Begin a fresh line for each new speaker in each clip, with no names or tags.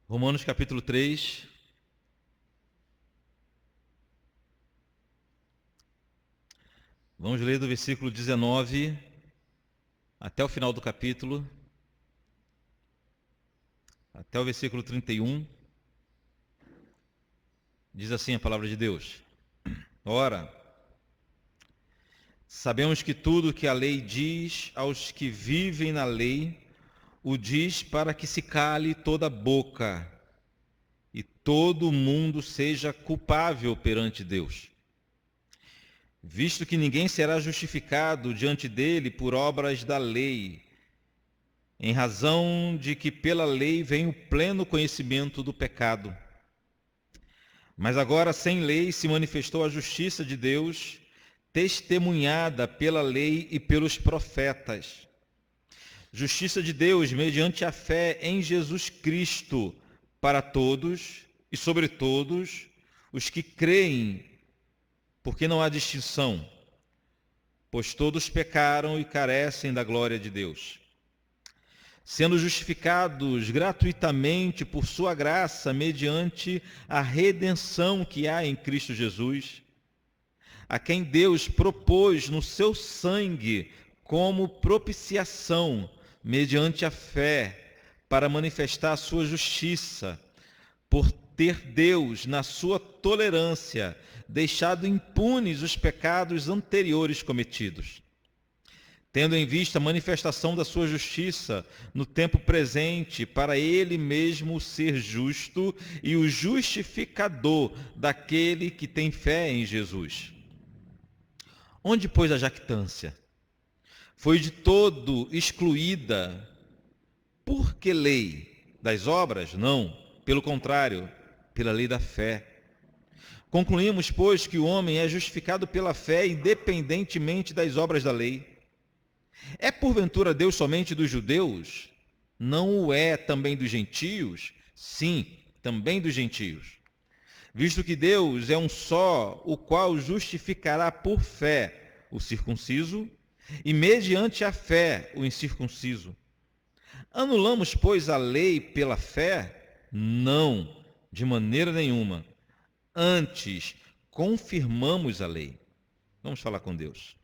Romanos capítulo 3. Vamos ler do versículo 19 até o final do capítulo, até o versículo 31. Diz assim a palavra de Deus: Ora, sabemos que tudo que a lei diz aos que vivem na lei, o diz para que se cale toda boca e todo mundo seja culpável perante Deus. Visto que ninguém será justificado diante dele por obras da lei, em razão de que pela lei vem o pleno conhecimento do pecado. Mas agora, sem lei, se manifestou a justiça de Deus, testemunhada pela lei e pelos profetas. Justiça de Deus mediante a fé em Jesus Cristo, para todos e sobre todos os que creem, porque não há distinção, pois todos pecaram e carecem da glória de Deus, sendo justificados gratuitamente por sua graça, mediante a redenção que há em Cristo Jesus, a quem Deus propôs no seu sangue como propiciação, mediante a fé, para manifestar a sua justiça, por ter Deus, na sua tolerância, deixado impunes os pecados anteriores cometidos, tendo em vista a manifestação da sua justiça no tempo presente, para ele mesmo ser justo e o justificador daquele que tem fé em Jesus. Onde, pois, a jactância? Foi de todo excluída. Por que lei? Das obras? Não. Pelo contrário, pela lei da fé. Concluímos, pois, que o homem é justificado pela fé, independentemente das obras da lei. É porventura Deus somente dos judeus? Não o é também dos gentios? Sim, também dos gentios. Visto que Deus é um só, o qual justificará por fé o circunciso e mediante a fé o incircunciso. Anulamos, pois, a lei pela fé? Não, de maneira nenhuma. Antes, confirmamos a lei. Vamos falar com Deus.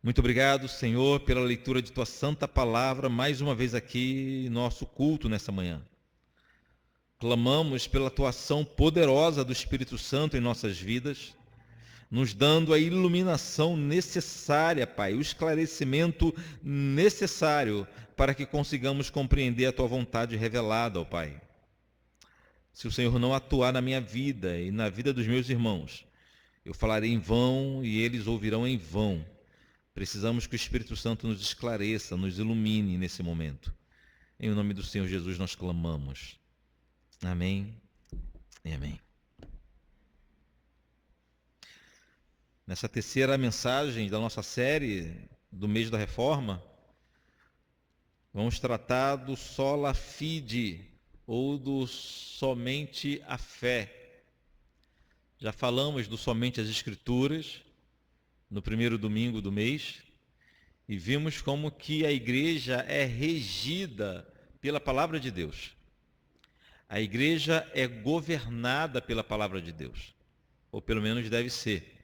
Muito obrigado, Senhor, pela leitura de Tua santa palavra, mais uma vez aqui, nosso culto nessa manhã. Clamamos pela Tua ação poderosa do Espírito Santo em nossas vidas, nos dando a iluminação necessária, Pai, o esclarecimento necessário para que consigamos compreender a Tua vontade revelada, ó Pai. Se o Senhor não atuar na minha vida e na vida dos meus irmãos, eu falarei em vão e eles ouvirão em vão. Precisamos que o Espírito Santo nos esclareça, nos ilumine nesse momento. Em nome do Senhor Jesus nós clamamos. Amém e amém. Nessa terceira mensagem da nossa série do mês da Reforma, vamos tratar do sola fide, ou do somente a fé. Já falamos do somente as Escrituras no primeiro domingo do mês e vimos como que a igreja é regida pela palavra de Deus. A igreja é governada pela palavra de Deus, ou pelo menos deve ser.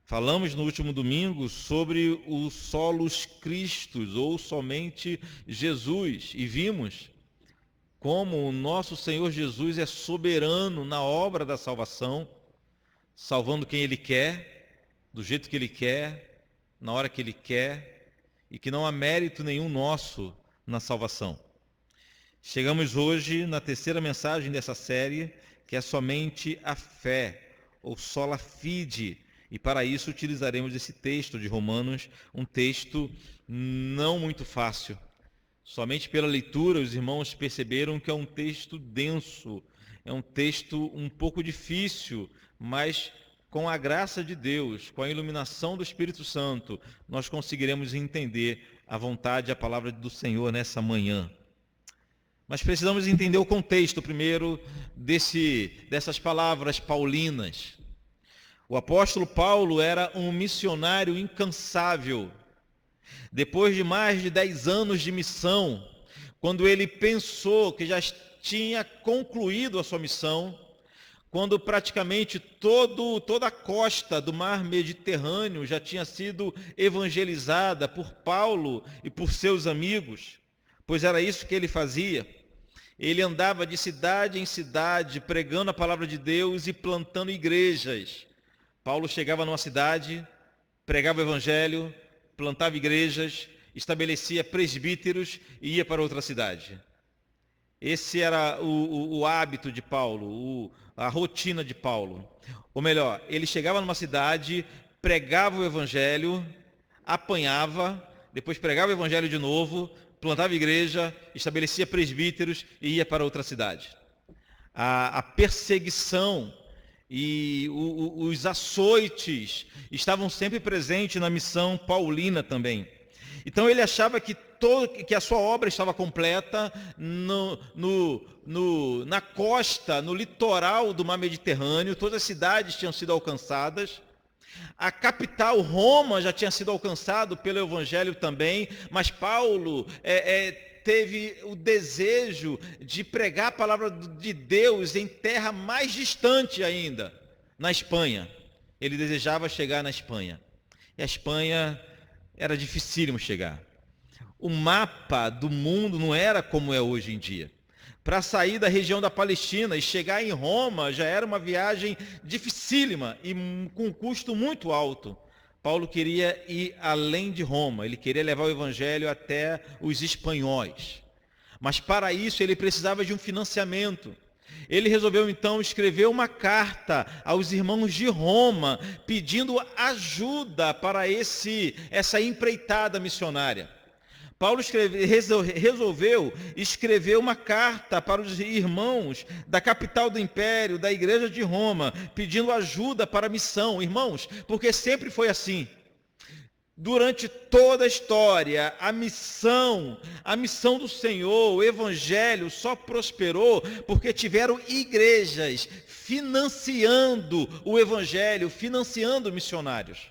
Falamos no último domingo sobre o solos Christus, ou somente Jesus, e vimos como o nosso Senhor Jesus é soberano na obra da salvação, salvando quem Ele quer, do jeito que Ele quer, na hora que Ele quer, e que não há mérito nenhum nosso na salvação. Chegamos hoje na terceira mensagem dessa série, que é somente a fé, ou sola fide, e para isso utilizaremos esse texto de Romanos, um texto não muito fácil. Somente pela leitura os irmãos perceberam que é um texto denso, é um texto um pouco difícil, mas com a graça de Deus, com a iluminação do Espírito Santo, nós conseguiremos entender a vontade e a palavra do Senhor nessa manhã. Mas precisamos entender o contexto primeiro dessas palavras paulinas. O apóstolo Paulo era um missionário incansável. Depois de mais de 10 anos de missão, quando ele pensou que já tinha concluído a sua missão, quando praticamente toda a costa do mar Mediterrâneo já tinha sido evangelizada por Paulo e por seus amigos, pois era isso que ele fazia. Ele andava de cidade em cidade, pregando a palavra de Deus e plantando igrejas. Paulo chegava numa cidade, pregava o evangelho, plantava igrejas, estabelecia presbíteros e ia para outra cidade. Esse era o hábito de Paulo, a rotina de Paulo. Ou melhor, ele chegava numa cidade, pregava o evangelho, apanhava, depois pregava o evangelho de novo, plantava igreja, estabelecia presbíteros e ia para outra cidade. A perseguição e os açoites estavam sempre presentes na missão paulina também. Então ele achava que a sua obra estava completa na costa, no litoral do mar Mediterrâneo, todas as cidades tinham sido alcançadas. A capital, Roma, já tinha sido alcançado pelo evangelho também, mas Paulo teve o desejo de pregar a palavra de Deus em terra mais distante ainda, na Espanha. Ele desejava chegar na Espanha. E a Espanha era dificílimo chegar. O mapa do mundo não era como é hoje em dia. Para sair da região da Palestina e chegar em Roma já era uma viagem dificílima e com um custo muito alto. Paulo queria ir além de Roma, ele queria levar o evangelho até os espanhóis. Mas para isso ele precisava de um financiamento. Ele resolveu então escrever uma carta aos irmãos de Roma, pedindo ajuda para essa empreitada missionária. Paulo resolveu escrever uma carta para os irmãos da capital do império, da igreja de Roma, pedindo ajuda para a missão. Irmãos, porque sempre foi assim. Durante toda a história, a missão do Senhor, o evangelho só prosperou porque tiveram igrejas financiando o evangelho, financiando missionários.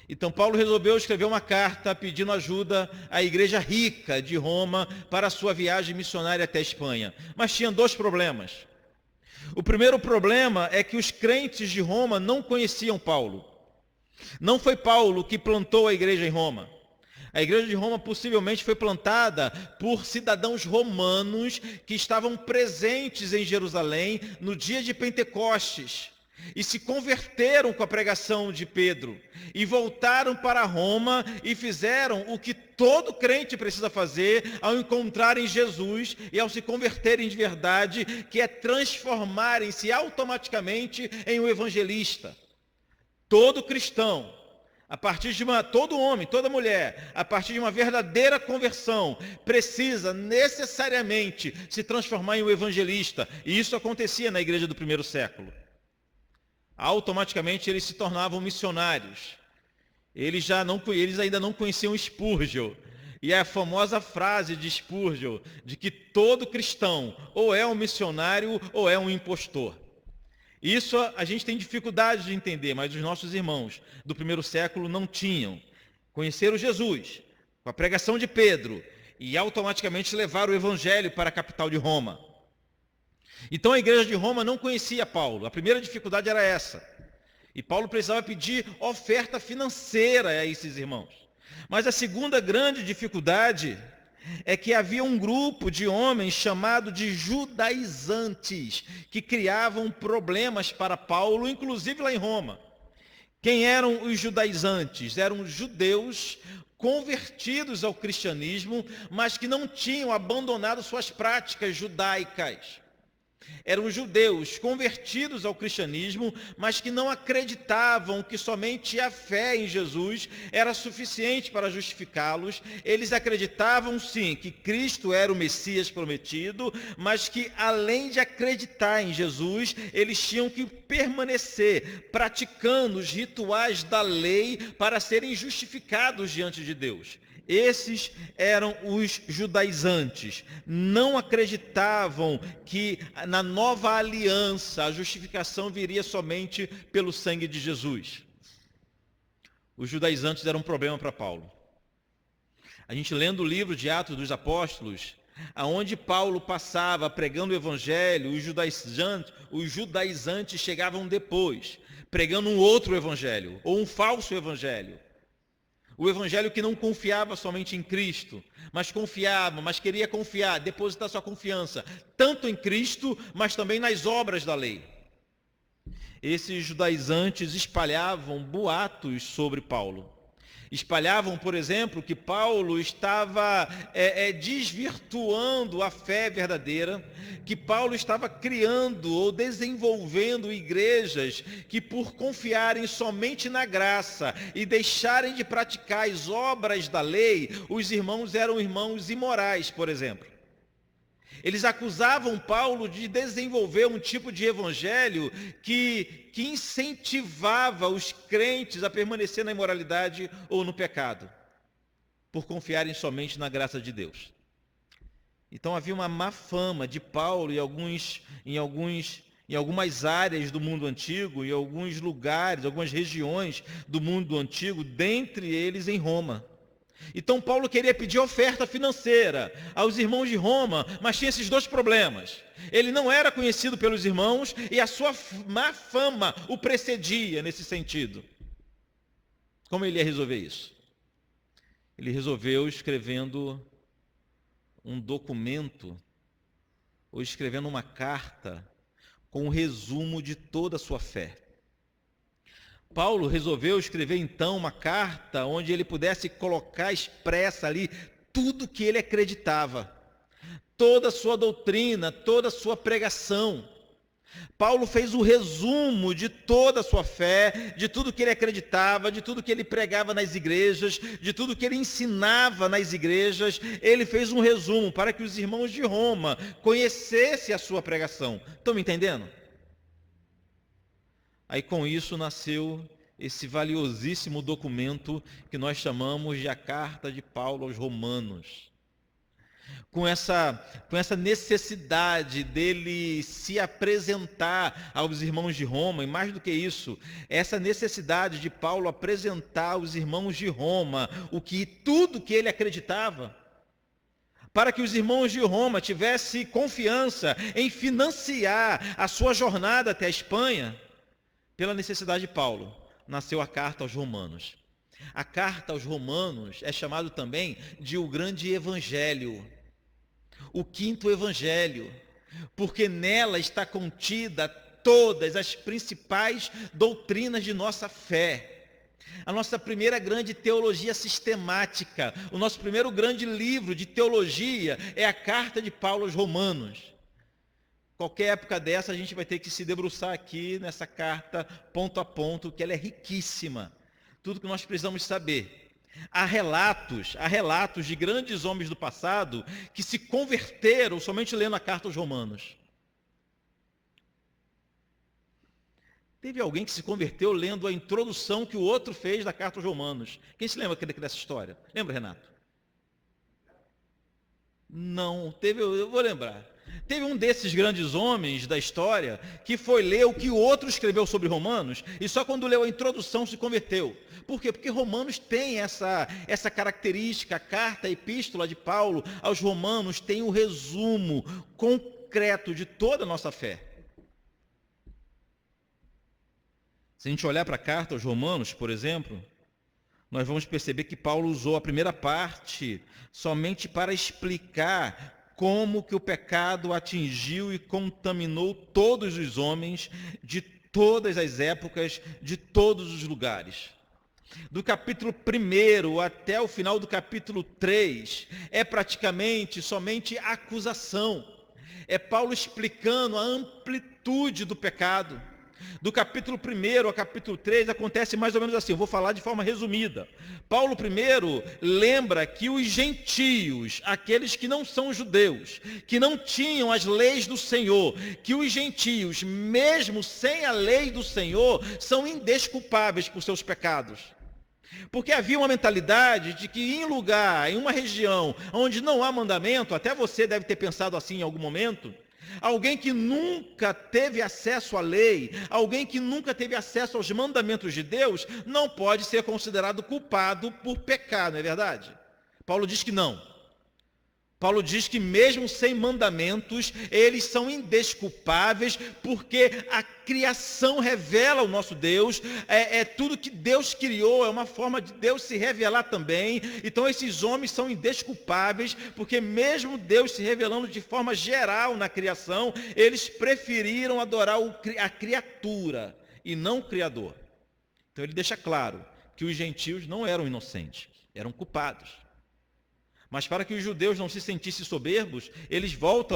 Então Paulo resolveu escrever uma carta pedindo ajuda à igreja rica de Roma para a sua viagem missionária até a Espanha. Mas tinha dois problemas. O primeiro problema é que os crentes de Roma não conheciam Paulo. Não foi Paulo que plantou a igreja em Roma. A igreja de Roma possivelmente foi plantada por cidadãos romanos que estavam presentes em Jerusalém no dia de Pentecostes e se converteram com a pregação de Pedro e voltaram para Roma e fizeram o que todo crente precisa fazer ao encontrarem Jesus e ao se converterem de verdade, que é transformarem-se automaticamente em um evangelista. Todo cristão, todo homem, toda mulher, a partir de uma verdadeira conversão, precisa necessariamente se transformar em um evangelista. E isso acontecia na igreja do primeiro século. Automaticamente eles se tornavam missionários. Eles ainda não conheciam Spurgeon. E a famosa frase de Spurgeon, de que todo cristão ou é um missionário ou é um impostor. Isso a gente tem dificuldade de entender, mas os nossos irmãos do primeiro século não tinham. Conheceram Jesus com a pregação de Pedro e automaticamente levaram o evangelho para a capital de Roma. Então a igreja de Roma não conhecia Paulo. A primeira dificuldade era essa. E Paulo precisava pedir oferta financeira a esses irmãos. Mas a segunda grande dificuldade é que havia um grupo de homens chamado de judaizantes, que criavam problemas para Paulo, inclusive lá em Roma. Quem eram os judaizantes? Eram judeus convertidos ao cristianismo, mas que não tinham abandonado suas práticas judaicas. Eram judeus convertidos ao cristianismo, mas que não acreditavam que somente a fé em Jesus era suficiente para justificá-los. Eles acreditavam sim que Cristo era o Messias prometido, mas que além de acreditar em Jesus, eles tinham que permanecer praticando os rituais da lei para serem justificados diante de Deus. Esses eram os judaizantes. Não acreditavam que na nova aliança a justificação viria somente pelo sangue de Jesus. Os judaizantes eram um problema para Paulo. A gente lendo o livro de Atos dos Apóstolos, Aonde Paulo passava pregando o evangelho, os judaizantes chegavam depois, pregando um outro evangelho, ou um falso evangelho. O evangelho que não confiava somente em Cristo, mas confiava, mas queria confiar, depositar sua confiança, tanto em Cristo, mas também nas obras da lei. Esses judaizantes espalhavam boatos sobre Paulo. Espalhavam, por exemplo, que Paulo estava desvirtuando a fé verdadeira, que Paulo estava criando ou desenvolvendo igrejas que, por confiarem somente na graça e deixarem de praticar as obras da lei, os irmãos eram irmãos imorais, por exemplo. Eles acusavam Paulo de desenvolver um tipo de evangelho que incentivava os crentes a permanecer na imoralidade ou no pecado, por confiarem somente na graça de Deus. Então havia uma má fama de Paulo em algumas áreas do mundo antigo, em alguns lugares, algumas regiões do mundo antigo, dentre eles em Roma. Então Paulo queria pedir oferta financeira aos irmãos de Roma, mas tinha esses dois problemas. Ele não era conhecido pelos irmãos e a sua má fama o precedia nesse sentido. Como ele ia resolver isso? Ele resolveu escrevendo um documento, ou escrevendo uma carta com um resumo de toda a sua fé. Paulo resolveu escrever então uma carta onde ele pudesse colocar expressa ali tudo que ele acreditava, toda a sua doutrina, toda a sua pregação. Paulo fez o resumo de toda a sua fé, de tudo que ele acreditava, de tudo que ele pregava nas igrejas, de tudo que ele ensinava nas igrejas. Ele fez um resumo para que os irmãos de Roma conhecessem a sua pregação. Estão me entendendo? Aí com isso nasceu esse valiosíssimo documento que nós chamamos de a Carta de Paulo aos Romanos. Com essa necessidade dele se apresentar aos irmãos de Roma, e mais do que isso, essa necessidade de Paulo apresentar aos irmãos de Roma tudo que ele acreditava, para que os irmãos de Roma tivessem confiança em financiar a sua jornada até a Espanha. Pela necessidade de Paulo, nasceu a carta aos Romanos. A carta aos Romanos é chamado também de o grande evangelho, o quinto evangelho, porque nela está contida todas as principais doutrinas de nossa fé. A nossa primeira grande teologia sistemática, o nosso primeiro grande livro de teologia é a carta de Paulo aos Romanos. Qualquer época dessa, a gente vai ter que se debruçar aqui nessa carta, ponto a ponto, que ela é riquíssima. Tudo que nós precisamos saber. Há relatos de grandes homens do passado que se converteram somente lendo a carta aos Romanos. Teve alguém que se converteu lendo a introdução que o outro fez da carta aos Romanos. Quem se lembra dessa história? Lembra, Renato? Não, eu vou lembrar. Teve um desses grandes homens da história que foi ler o que o outro escreveu sobre Romanos e só quando leu a introdução se converteu. Por quê? Porque Romanos tem essa característica, a carta, a epístola de Paulo aos Romanos tem um resumo concreto de toda a nossa fé. Se a gente olhar para a carta aos Romanos, por exemplo, nós vamos perceber que Paulo usou a primeira parte somente para explicar como que o pecado atingiu e contaminou todos os homens de todas as épocas, de todos os lugares. Do capítulo 1 até o final do capítulo 3, é praticamente somente acusação. É Paulo explicando a amplitude do pecado. Do capítulo 1 ao capítulo 3 acontece mais ou menos assim, eu vou falar de forma resumida. Paulo primeiro lembra que os gentios, aqueles que não são judeus, que não tinham as leis do Senhor, que os gentios, mesmo sem a lei do Senhor, são indesculpáveis por seus pecados. Porque havia uma mentalidade de que em uma região onde não há mandamento, até você deve ter pensado assim em algum momento, alguém que nunca teve acesso à lei, alguém que nunca teve acesso aos mandamentos de Deus, não pode ser considerado culpado por pecar, não é verdade? Paulo diz que não. Paulo diz que mesmo sem mandamentos, eles são indesculpáveis, porque a criação revela o nosso Deus, é tudo que Deus criou, é uma forma de Deus se revelar também. Então esses homens são indesculpáveis, porque mesmo Deus se revelando de forma geral na criação, eles preferiram adorar a criatura e não o Criador. Então ele deixa claro que os gentios não eram inocentes, eram culpados. Mas para que os judeus não se sentissem soberbos, ele volta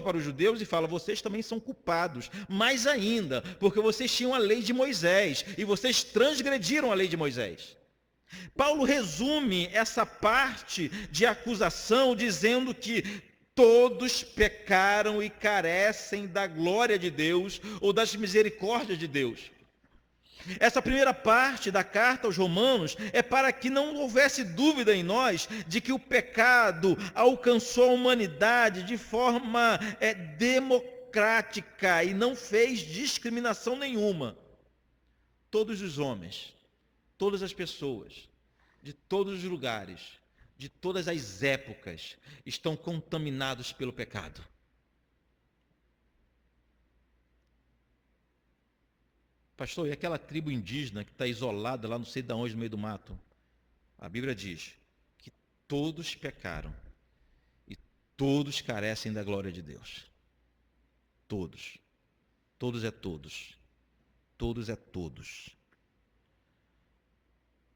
para os judeus e fala: vocês também são culpados, mais ainda, porque vocês tinham a lei de Moisés, e vocês transgrediram a lei de Moisés. Paulo resume essa parte de acusação dizendo que todos pecaram e carecem da glória de Deus, ou das misericórdias de Deus. Essa primeira parte da carta aos Romanos é para que não houvesse dúvida em nós de que o pecado alcançou a humanidade de forma democrática e não fez discriminação nenhuma. Todos os homens, todas as pessoas, de todos os lugares, de todas as épocas, estão contaminados pelo pecado. Pastor, e aquela tribo indígena que está isolada lá não sei de onde, no meio do mato? A Bíblia diz que todos pecaram e todos carecem da glória de Deus. Todos. Todos é todos. Todos é todos.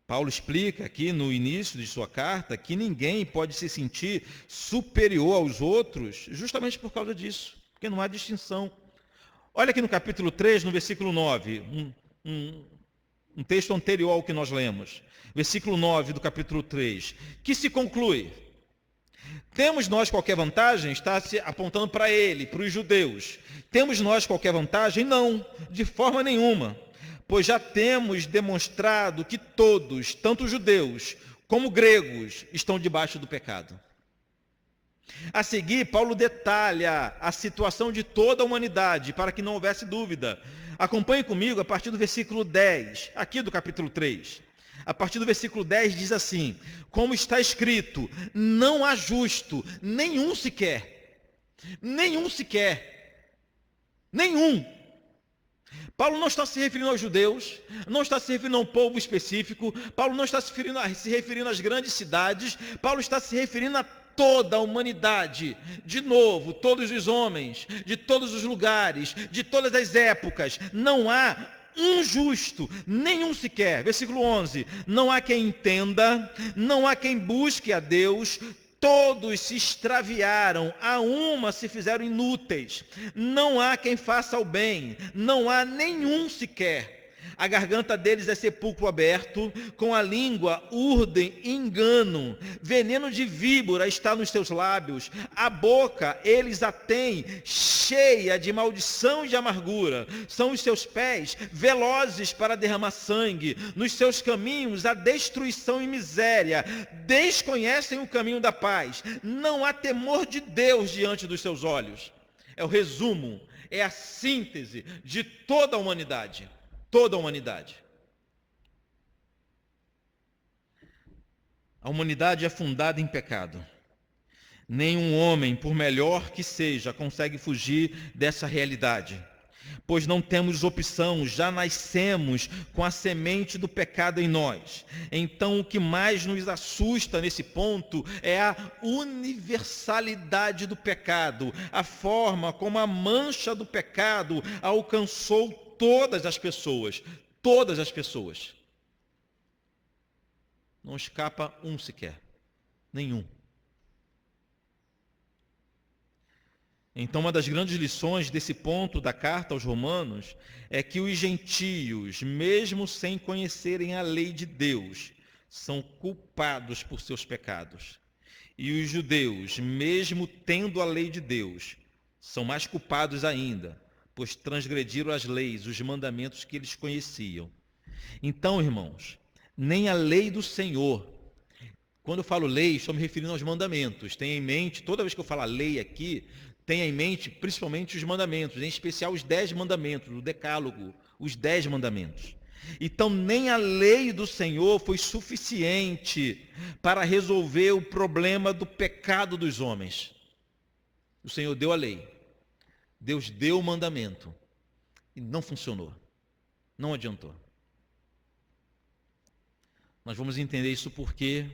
Paulo explica aqui no início de sua carta que ninguém pode se sentir superior aos outros justamente por causa disso, porque não há distinção. Olha aqui no capítulo 3, no versículo 9, um texto anterior ao que nós lemos. Versículo 9 do capítulo 3, que se conclui: temos nós qualquer vantagem? Está se apontando para ele, para os judeus. Temos nós qualquer vantagem? Não, de forma nenhuma. Pois já temos demonstrado que todos, tanto judeus como gregos, estão debaixo do pecado. A seguir, Paulo detalha a situação de toda a humanidade, para que não houvesse dúvida. Acompanhe comigo a partir do versículo 10, aqui do capítulo 3. A partir do versículo 10 diz assim: como está escrito, não há justo, nenhum sequer. Nenhum sequer. Nenhum. Paulo não está se referindo aos judeus, não está se referindo a um povo específico, Paulo não está se referindo às grandes cidades, Paulo está se referindo a toda a humanidade, de novo, todos os homens, de todos os lugares, de todas as épocas. Não há um justo, nenhum sequer. Versículo 11, não há quem entenda, não há quem busque a Deus, todos se extraviaram, a uma se fizeram inúteis, não há quem faça o bem, não há nenhum sequer. A garganta deles é sepulcro aberto, com a língua urdem engano, veneno de víbora está nos seus lábios, a boca eles a têm cheia de maldição e de amargura, são os seus pés velozes para derramar sangue, nos seus caminhos há destruição e miséria, desconhecem o caminho da paz, não há temor de Deus diante dos seus olhos. É o resumo, é a síntese de toda a humanidade. Toda a humanidade. A humanidade é fundada em pecado. Nenhum homem, por melhor que seja, consegue fugir dessa realidade. Pois não temos opção, já nascemos com a semente do pecado em nós. Então o que mais nos assusta nesse ponto é a universalidade do pecado, a forma como a mancha do pecado alcançou todas as pessoas, todas as pessoas. Não escapa um sequer, nenhum. Então, uma das grandes lições desse ponto da carta aos Romanos é que os gentios, mesmo sem conhecerem a lei de Deus, são culpados por seus pecados. E os judeus, mesmo tendo a lei de Deus, são mais culpados ainda, pois transgrediram as leis, os mandamentos que eles conheciam. Então, irmãos, nem a lei do Senhor, quando eu falo lei, estou me referindo aos mandamentos. Tenha em mente, toda vez que eu falar lei aqui, tenha em mente principalmente os mandamentos, em especial os 10 mandamentos, o decálogo, os 10 mandamentos. Então, nem a lei do Senhor foi suficiente para resolver o problema do pecado dos homens. O Senhor deu a lei, Deus deu o mandamento, e não funcionou, não adiantou. Nós vamos entender isso porque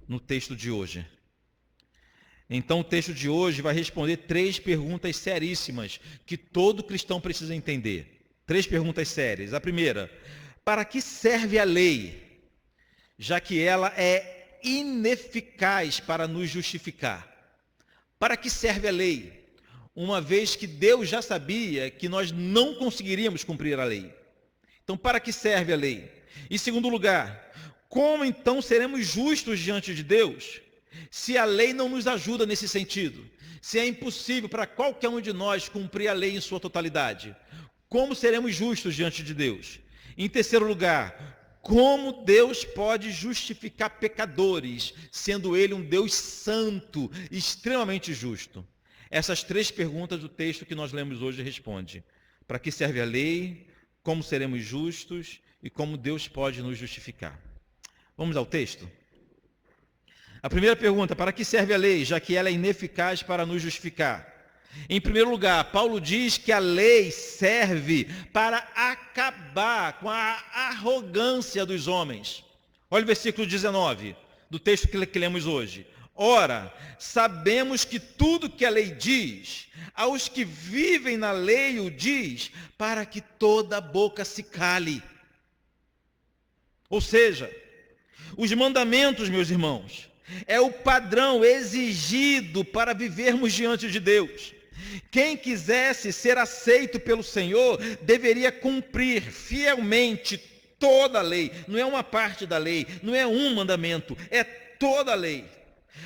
no texto de hoje. Então, o texto de hoje vai responder 3 perguntas seríssimas que todo cristão precisa entender. 3 perguntas sérias. A primeira: para que serve a lei, já que ela é ineficaz para nos justificar? Para que serve a lei, uma vez que Deus já sabia que nós não conseguiríamos cumprir a lei? Então, para que serve a lei? Em segundo lugar, como então seremos justos diante de Deus, se a lei não nos ajuda nesse sentido? Se é impossível para qualquer um de nós cumprir a lei em sua totalidade, como seremos justos diante de Deus? Em terceiro lugar, como Deus pode justificar pecadores, sendo Ele um Deus santo, extremamente justo? Essas 3 perguntas do texto que nós lemos hoje responde: para que serve a lei, como seremos justos e como Deus pode nos justificar. Vamos ao texto? A primeira pergunta: para que serve a lei, já que ela é ineficaz para nos justificar? Em primeiro lugar, Paulo diz que a lei serve para acabar com a arrogância dos homens. Olha o versículo 19 do texto que lemos hoje. Ora, sabemos que tudo que a lei diz, aos que vivem na lei o diz, para que toda boca se cale. Ou seja, os mandamentos, meus irmãos, é o padrão exigido para vivermos diante de Deus. Quem quisesse ser aceito pelo Senhor deveria cumprir fielmente toda a lei. Não é uma parte da lei, não é um mandamento, é toda a lei.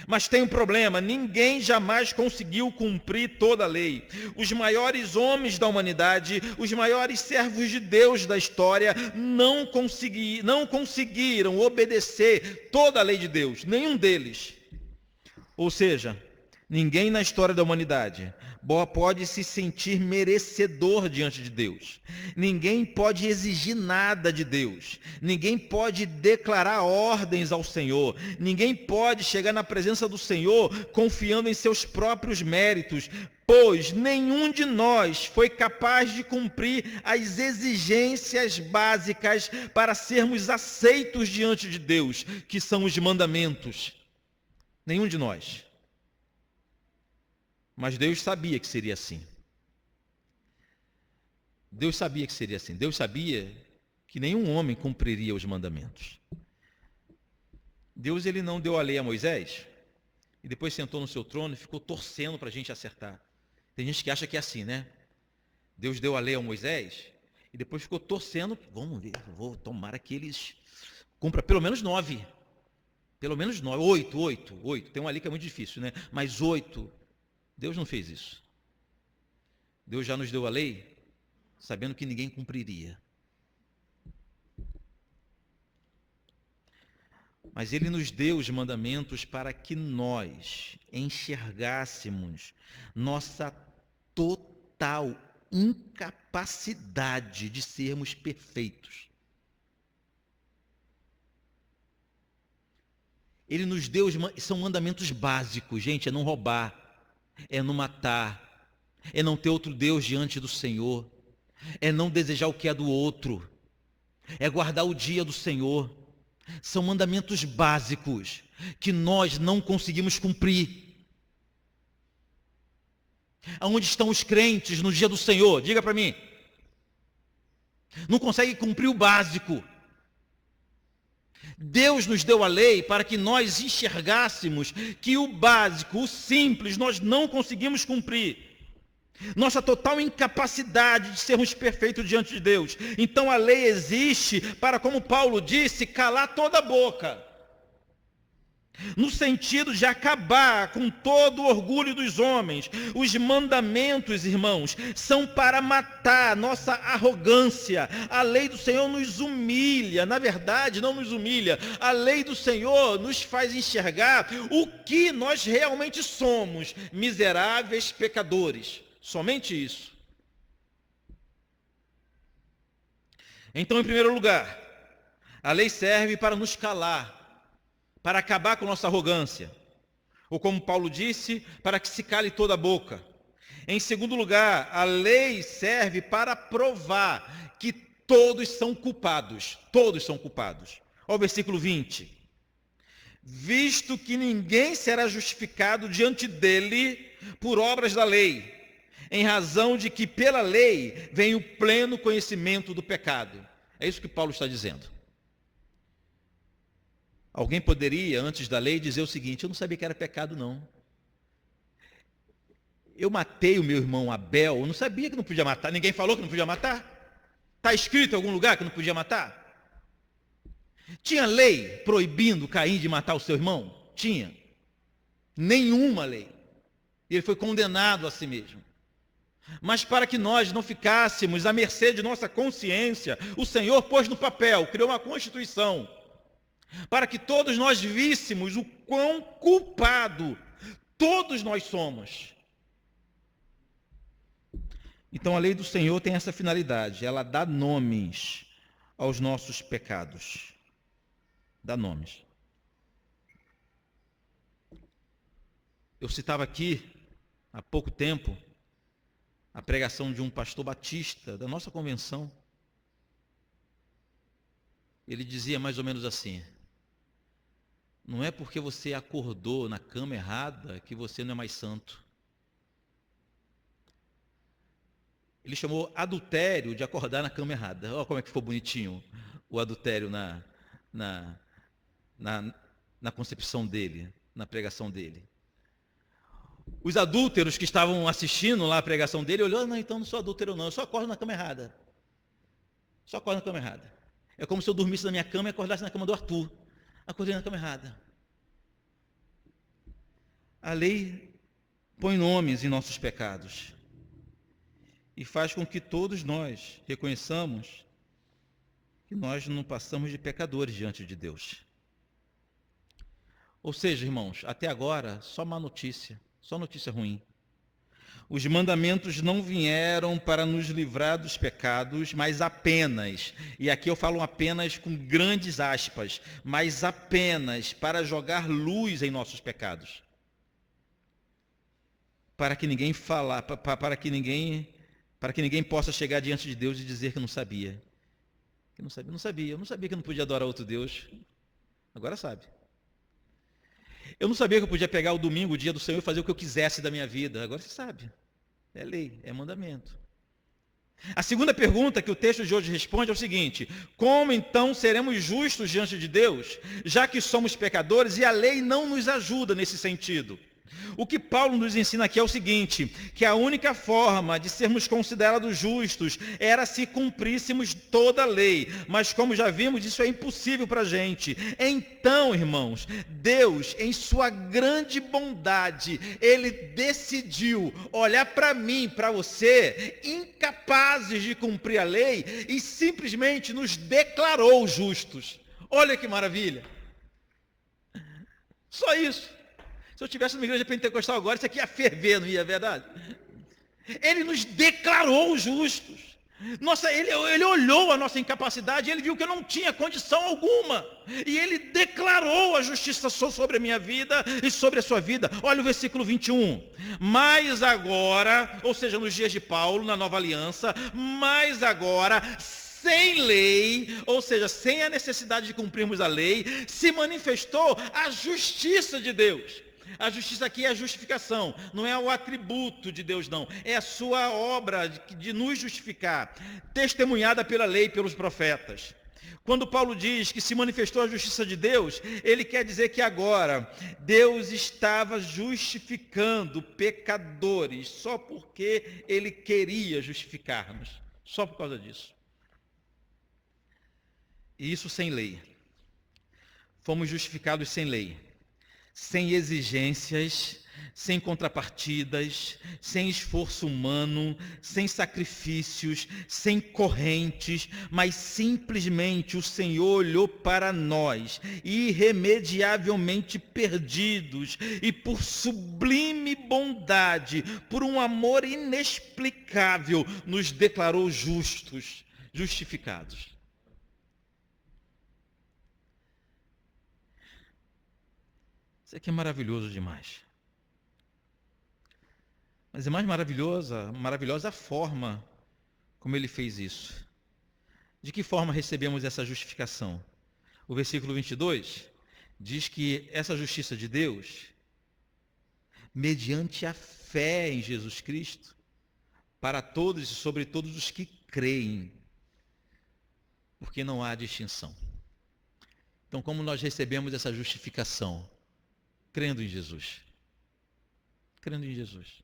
Mas tem um problema: ninguém jamais conseguiu cumprir toda a lei. Os maiores homens da humanidade, os maiores servos de Deus da história, não conseguiram obedecer toda a lei de Deus, nenhum deles. Ou seja, ninguém na história da humanidade pode se sentir merecedor diante de Deus. Ninguém pode exigir nada de Deus. Ninguém pode declarar ordens ao Senhor. Ninguém pode chegar na presença do Senhor confiando em seus próprios méritos, pois nenhum de nós foi capaz de cumprir as exigências básicas para sermos aceitos diante de Deus, que são os mandamentos. Nenhum de nós. Mas Deus sabia que seria assim. Deus sabia que seria assim. Deus sabia que nenhum homem cumpriria os mandamentos. Deus, ele não deu a lei a Moisés e depois sentou no seu trono e ficou torcendo para a gente acertar. Tem gente que acha que é assim, né? Deus deu a lei a Moisés e depois ficou torcendo. Vamos ver, tomara que eles cumpram pelo menos 9. Pelo menos 9, 8. Tem uma ali que é muito difícil, né? Mas 8. Deus não fez isso. Deus já nos deu a lei, sabendo que ninguém cumpriria. Mas Ele nos deu os mandamentos para que nós enxergássemos nossa total incapacidade de sermos perfeitos. Ele nos deu, são mandamentos básicos, gente: é não roubar, é não matar, é não ter outro Deus diante do Senhor, é não desejar o que é do outro, é guardar o dia do Senhor. São mandamentos básicos que nós não conseguimos cumprir. Aonde estão os crentes no dia do Senhor? Diga para mim. Não conseguem cumprir o básico. Deus nos deu a lei para que nós enxergássemos que o básico, o simples, nós não conseguimos cumprir. Nossa total incapacidade de sermos perfeitos diante de Deus. Então a lei existe para, como Paulo disse, calar toda a boca. No sentido de acabar com todo o orgulho dos homens. Os mandamentos, irmãos, são para matar nossa arrogância. A lei do Senhor nos humilha. Na verdade, não nos humilha. A lei do Senhor nos faz enxergar o que nós realmente somos: miseráveis pecadores. Somente isso. Então, em primeiro lugar, a lei serve para nos calar, para acabar com nossa arrogância. Ou como Paulo disse, para que se cale toda a boca. Em segundo lugar, a lei serve para provar que todos são culpados. Todos são culpados. Olha o versículo 20. Visto que ninguém será justificado diante dele por obras da lei, em razão de que pela lei vem o pleno conhecimento do pecado. É isso que Paulo está dizendo. Alguém poderia, antes da lei, dizer o seguinte: eu não sabia que era pecado, não. Eu matei o meu irmão Abel, eu não sabia que não podia matar. Ninguém falou que não podia matar? Está escrito em algum lugar que não podia matar? Tinha lei proibindo Caim de matar o seu irmão? Tinha. Nenhuma lei. E ele foi condenado a si mesmo. Mas para que nós não ficássemos à mercê de nossa consciência, o Senhor pôs no papel, criou uma constituição, para que todos nós víssemos o quão culpado todos nós somos. Então a lei do Senhor tem essa finalidade, ela dá nomes aos nossos pecados. Dá nomes. Eu citava aqui, há pouco tempo, a pregação de um pastor batista da nossa convenção. Ele dizia mais ou menos assim: não é porque você acordou na cama errada que você não é mais santo. Ele chamou adultério de acordar na cama errada. Olha como é que ficou bonitinho o adultério na concepção dele, na pregação dele. Os adúlteros que estavam assistindo lá a pregação dele, olhou: não, então não sou adúltero não, eu só acordo na cama errada. Só acordo na cama errada. É como se eu dormisse na minha cama e acordasse na cama do Arthur. Acordei na cama errada. A lei põe nomes em nossos pecados e faz com que todos nós reconheçamos que nós não passamos de pecadores diante de Deus. Ou seja, irmãos, até agora, só má notícia, só notícia ruim. Os mandamentos não vieram para nos livrar dos pecados, mas apenas, e aqui eu falo apenas com grandes aspas, mas apenas para jogar luz em nossos pecados. Para que ninguém para que ninguém possa chegar diante de Deus e dizer que não sabia. Que não sabia, eu não sabia que eu não podia adorar outro Deus. Agora sabe. Eu não sabia que eu podia pegar o domingo, o dia do Senhor, e fazer o que eu quisesse da minha vida. Agora você sabe. É lei, é mandamento. A segunda pergunta que o texto de hoje responde é o seguinte: como então seremos justos diante de Deus, já que somos pecadores e a lei não nos ajuda nesse sentido? O que Paulo nos ensina aqui é o seguinte, que a única forma de sermos considerados justos era se cumpríssemos toda a lei, mas como já vimos, isso é impossível para a gente. Então, irmãos, Deus, em sua grande bondade, Ele decidiu olhar para mim, para você, incapazes de cumprir a lei, e simplesmente nos declarou justos. Olha que maravilha! Só isso. Se eu estivesse numa igreja pentecostal agora, isso aqui ia ferver, não ia, é verdade? Ele nos declarou justos. Nossa, ele olhou a nossa incapacidade, ele viu que eu não tinha condição alguma. E ele declarou a justiça sobre a minha vida e sobre a sua vida. Olha o versículo 21. Mas agora, ou seja, nos dias de Paulo, na nova aliança, mas agora, sem lei, ou seja, sem a necessidade de cumprirmos a lei, se manifestou a justiça de Deus. A justiça aqui é a justificação, não é o atributo de Deus, não. É a sua obra de nos justificar, testemunhada pela lei e pelos profetas. Quando Paulo diz que se manifestou a justiça de Deus, ele quer dizer que agora Deus estava justificando pecadores, só porque ele queria justificar-nos, só por causa disso. E isso sem lei. Fomos justificados sem lei. Sem exigências, sem contrapartidas, sem esforço humano, sem sacrifícios, sem correntes, mas simplesmente o Senhor olhou para nós, irremediavelmente perdidos, e por sublime bondade, por um amor inexplicável, nos declarou justos, justificados. Isso aqui é maravilhoso demais. Mas é mais maravilhosa a forma como ele fez isso. De que forma recebemos essa justificação? O versículo 22 diz que essa justiça de Deus, mediante a fé em Jesus Cristo, para todos e sobre todos os que creem, porque não há distinção. Então, como nós recebemos essa justificação? Crendo em Jesus. Crendo em Jesus.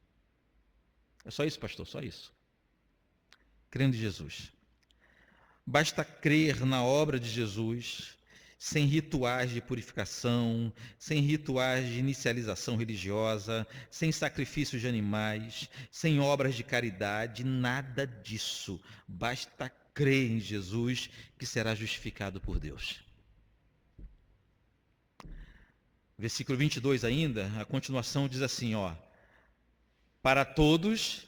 É só isso, pastor, só isso. Crendo em Jesus. Basta crer na obra de Jesus, sem rituais de purificação, sem rituais de inicialização religiosa, sem sacrifícios de animais, sem obras de caridade, nada disso. Basta crer em Jesus que será justificado por Deus. Versículo 22 ainda, a continuação diz assim, para todos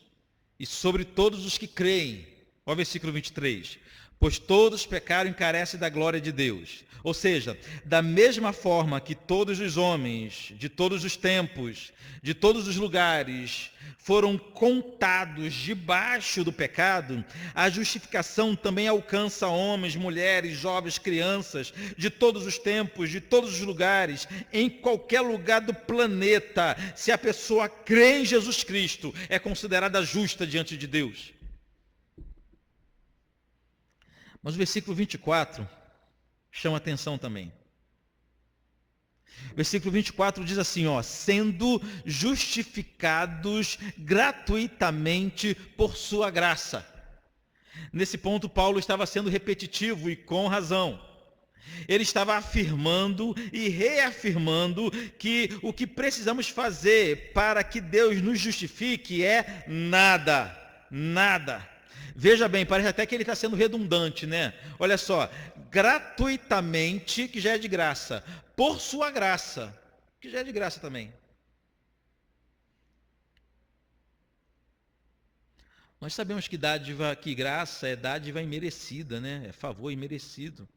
e sobre todos os que creem. Olha o versículo 23. Pois todos pecaram e carecem da glória de Deus. Ou seja, da mesma forma que todos os homens, de todos os tempos, de todos os lugares, foram contados debaixo do pecado, a justificação também alcança homens, mulheres, jovens, crianças, de todos os tempos, de todos os lugares, em qualquer lugar do planeta. Se a pessoa crê em Jesus Cristo, é considerada justa diante de Deus. Mas o versículo 24 chama atenção também. Versículo 24 diz assim, sendo justificados gratuitamente por sua graça. Nesse ponto, Paulo estava sendo repetitivo e com razão. Ele estava afirmando e reafirmando que o que precisamos fazer para que Deus nos justifique é nada, nada. Veja bem, parece até que ele está sendo redundante, né? Olha só, gratuitamente, que já é de graça, por sua graça, que já é de graça também. Nós sabemos que dádiva, que graça é dádiva imerecida, né? É favor imerecido.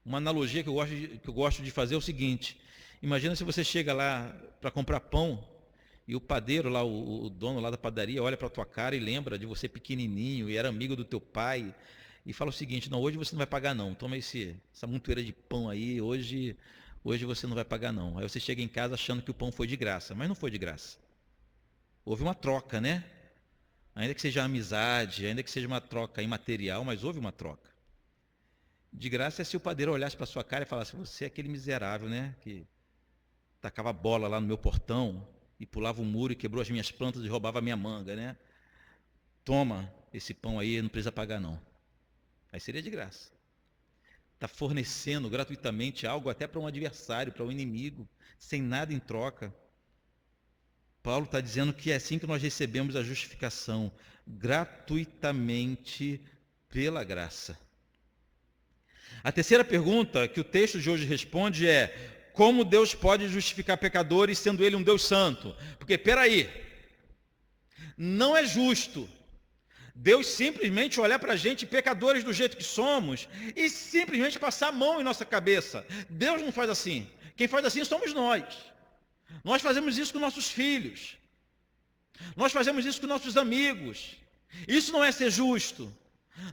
Uma analogia que eu gosto de fazer é o seguinte: imagina se você chega lá para comprar pão e o padeiro lá, o dono lá da padaria, olha para a tua cara e lembra de você pequenininho e era amigo do teu pai e fala o seguinte: não, hoje você não vai pagar não, toma essa montoeira de pão aí, hoje você não vai pagar não. Aí você chega em casa achando que o pão foi de graça, mas não foi de graça. Houve uma troca, né? Ainda que seja amizade, ainda que seja uma troca imaterial, mas houve uma troca. De graça é se o padeiro olhasse para a sua cara e falasse: você é aquele miserável, né? Que tacava bola lá no meu portão e pulava o muro e quebrou as minhas plantas e roubava a minha manga, né? Toma esse pão aí, não precisa pagar não. Aí seria de graça. Está fornecendo gratuitamente algo até para um adversário, para um inimigo, sem nada em troca. Paulo está dizendo que é assim que nós recebemos a justificação, gratuitamente pela graça. A terceira pergunta que o texto de hoje responde é: como Deus pode justificar pecadores sendo Ele um Deus santo? Porque, peraí, não é justo Deus simplesmente olhar para a gente, pecadores do jeito que somos, e simplesmente passar a mão em nossa cabeça. Deus não faz assim. Quem faz assim somos nós. Nós fazemos isso com nossos filhos. Nós fazemos isso com nossos amigos. Isso não é ser justo.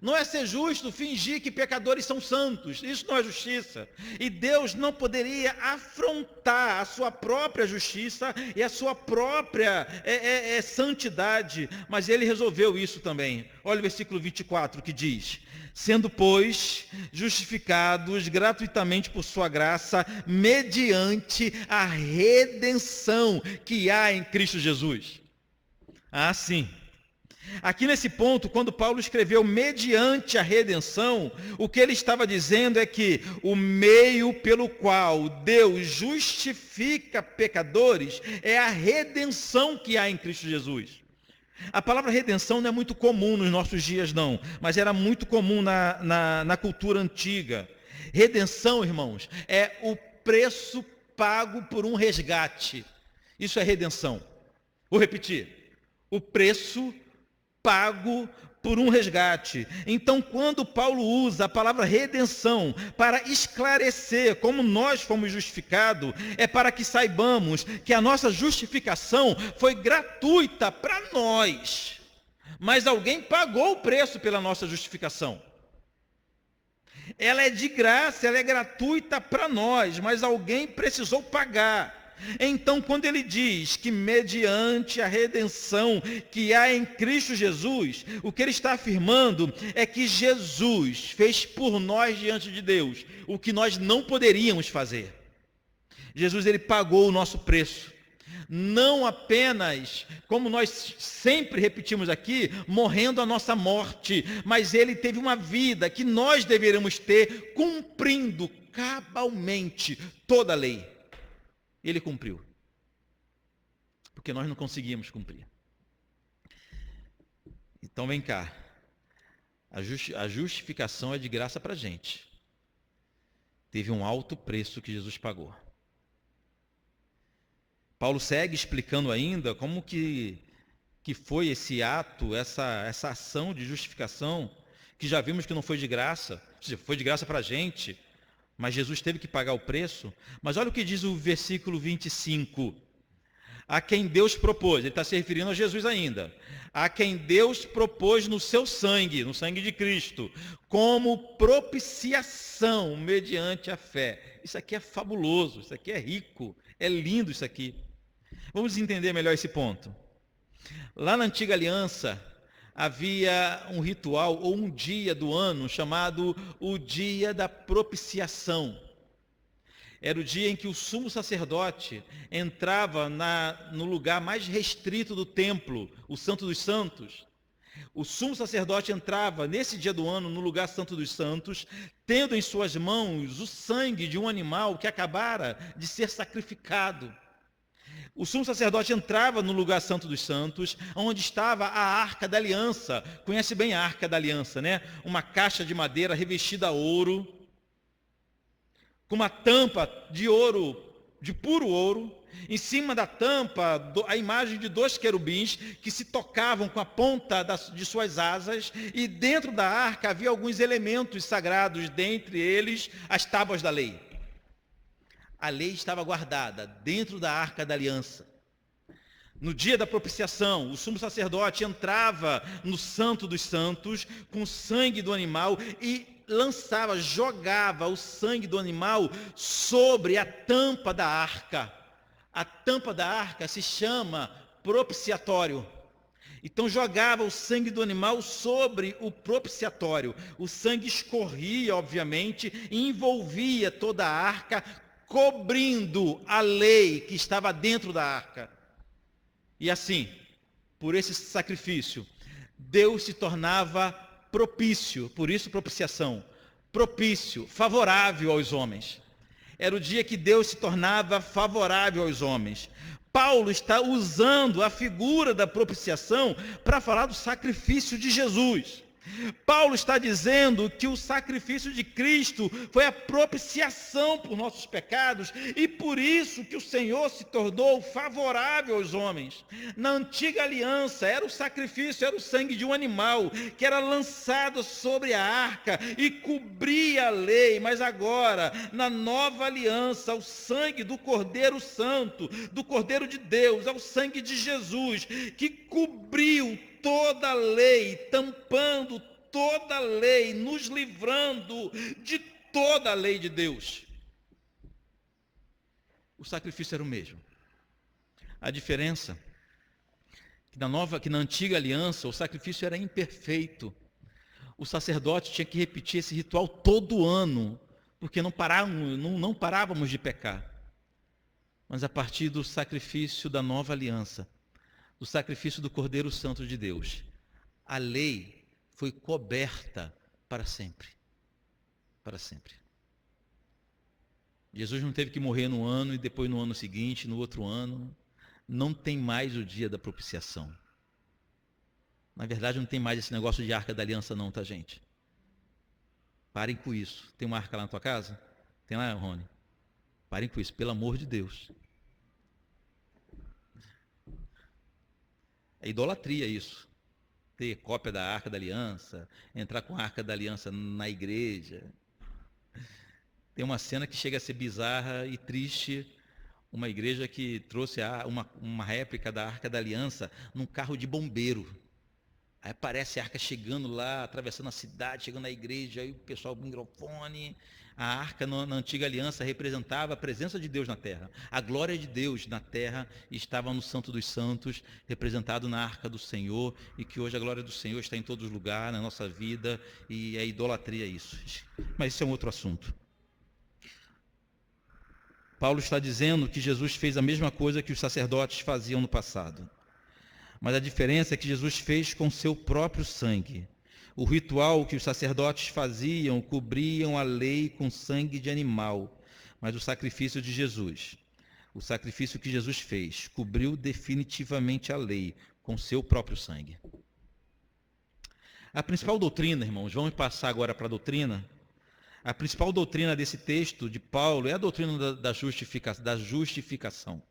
Não é ser justo fingir que pecadores são santos. Isso não é justiça. E Deus não poderia afrontar a sua própria justiça e a sua própria santidade. Mas Ele resolveu isso também. Olha o versículo 24 que diz: sendo, pois, justificados gratuitamente por sua graça, mediante a redenção que há em Cristo Jesus. Ah, sim. Aqui nesse ponto, quando Paulo escreveu mediante a redenção, o que ele estava dizendo é que o meio pelo qual Deus justifica pecadores é a redenção que há em Cristo Jesus. A palavra redenção não é muito comum nos nossos dias não, mas era muito comum na cultura antiga. Redenção, irmãos, é o preço pago por um resgate. Isso é redenção. Vou repetir. O preço pago por um resgate. Então, quando Paulo usa a palavra redenção para esclarecer como nós fomos justificados, é para que saibamos que a nossa justificação foi gratuita para nós, mas alguém pagou o preço pela nossa justificação. Ela é de graça, ela é gratuita para nós, mas alguém precisou pagar. Então, quando ele diz que mediante a redenção que há em Cristo Jesus, o que ele está afirmando é que Jesus fez por nós diante de Deus o que nós não poderíamos fazer. Jesus, ele pagou o nosso preço. Não apenas, como nós sempre repetimos aqui, morrendo a nossa morte, mas ele teve uma vida que nós deveríamos ter, cumprindo cabalmente toda a lei. Ele cumpriu, porque nós não conseguimos cumprir. Então vem cá, a justificação é de graça para a gente. Teve um alto preço que Jesus pagou. Paulo segue explicando ainda como que foi esse ato, essa ação de justificação, que já vimos que não foi de graça, foi de graça para a gente, mas Jesus teve que pagar o preço. Mas olha o que diz o versículo 25. A quem Deus propôs, ele está se referindo a Jesus ainda, a quem Deus propôs no seu sangue, no sangue de Cristo, como propiciação mediante a fé. Isso aqui é fabuloso, isso aqui é rico, é lindo isso aqui. Vamos entender melhor esse ponto. Lá na antiga aliança, havia um ritual ou um dia do ano chamado o dia da propiciação. Era o dia em que o sumo sacerdote entrava no lugar mais restrito do templo, o Santo dos Santos. O sumo sacerdote entrava nesse dia do ano no lugar Santo dos Santos, tendo em suas mãos o sangue de um animal que acabara de ser sacrificado. O sumo sacerdote entrava no lugar Santo dos Santos, onde estava a Arca da Aliança. Conhece bem a Arca da Aliança, né? Uma caixa de madeira revestida a ouro, com uma tampa de ouro, de puro ouro. Em cima da tampa, a imagem de 2 querubins que se tocavam com a ponta de suas asas. E dentro da arca havia alguns elementos sagrados, dentre eles as tábuas da lei. A lei estava guardada dentro da Arca da Aliança. No dia da propiciação, o sumo sacerdote entrava no Santo dos Santos com o sangue do animal e jogava o sangue do animal sobre a tampa da arca. A tampa da arca se chama propiciatório. Então jogava o sangue do animal sobre o propiciatório. O sangue escorria, obviamente, e envolvia toda a arca, cobrindo a lei que estava dentro da arca. E assim, por esse sacrifício, Deus se tornava propício, por isso propiciação, propício, favorável aos homens. Era o dia que Deus se tornava favorável aos homens. Paulo está usando a figura da propiciação para falar do sacrifício de Jesus. Paulo está dizendo que o sacrifício de Cristo foi a propiciação por nossos pecados e por isso que o Senhor se tornou favorável aos homens. Na antiga aliança era o sacrifício, era o sangue de um animal que era lançado sobre a arca e cobria a lei, mas agora na nova aliança o sangue do Cordeiro Santo, do Cordeiro de Deus, é o sangue de Jesus que cobriu toda a lei, tampando toda a lei, nos livrando de toda a lei de Deus. O sacrifício era o mesmo. A diferença que na antiga aliança o sacrifício era imperfeito. O sacerdote tinha que repetir esse ritual todo ano, porque não parávamos de pecar. Mas a partir do sacrifício da nova aliança, do sacrifício do Cordeiro Santo de Deus, a lei foi coberta para sempre. Para sempre. Jesus não teve que morrer no ano e depois no ano seguinte, no outro ano. Não tem mais o dia da propiciação. Na verdade, não tem mais esse negócio de arca da aliança não, tá, gente? Parem com isso. Tem uma arca lá na tua casa? Tem lá, Rony? Parem com isso, pelo amor de Deus. É idolatria isso. ter cópia da Arca da Aliança, entrar com a Arca da Aliança na igreja. Tem uma cena que chega a ser bizarra e triste, uma igreja que trouxe uma réplica da Arca da Aliança num carro de bombeiro. Aí aparece a arca chegando lá, atravessando a cidade, chegando na igreja, aí o pessoal com o microfone. A arca na antiga aliança representava a presença de Deus na terra. A glória de Deus na terra estava no Santo dos Santos, representado na arca do Senhor, e que hoje a glória do Senhor está em todos os lugares, na nossa vida, e é idolatria isso. Mas isso é um outro assunto. Paulo está dizendo que Jesus fez a mesma coisa que os sacerdotes faziam no passado. Mas a diferença é que Jesus fez com seu próprio sangue. O ritual que os sacerdotes faziam cobriam a lei com sangue de animal. Mas o sacrifício de Jesus, o sacrifício que Jesus fez, cobriu definitivamente a lei com seu próprio sangue. A principal doutrina, irmãos, vamos passar agora para a doutrina. A principal doutrina desse texto de Paulo é a doutrina da justificação.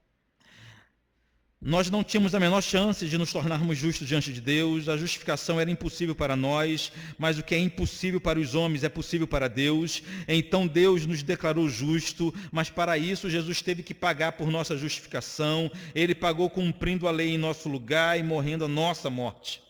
Nós não tínhamos a menor chance de nos tornarmos justos diante de Deus. A justificação era impossível para nós, mas o que é impossível para os homens é possível para Deus. Então Deus nos declarou justo, mas para isso Jesus teve que pagar por nossa justificação. Ele pagou cumprindo a lei em nosso lugar e morrendo a nossa morte.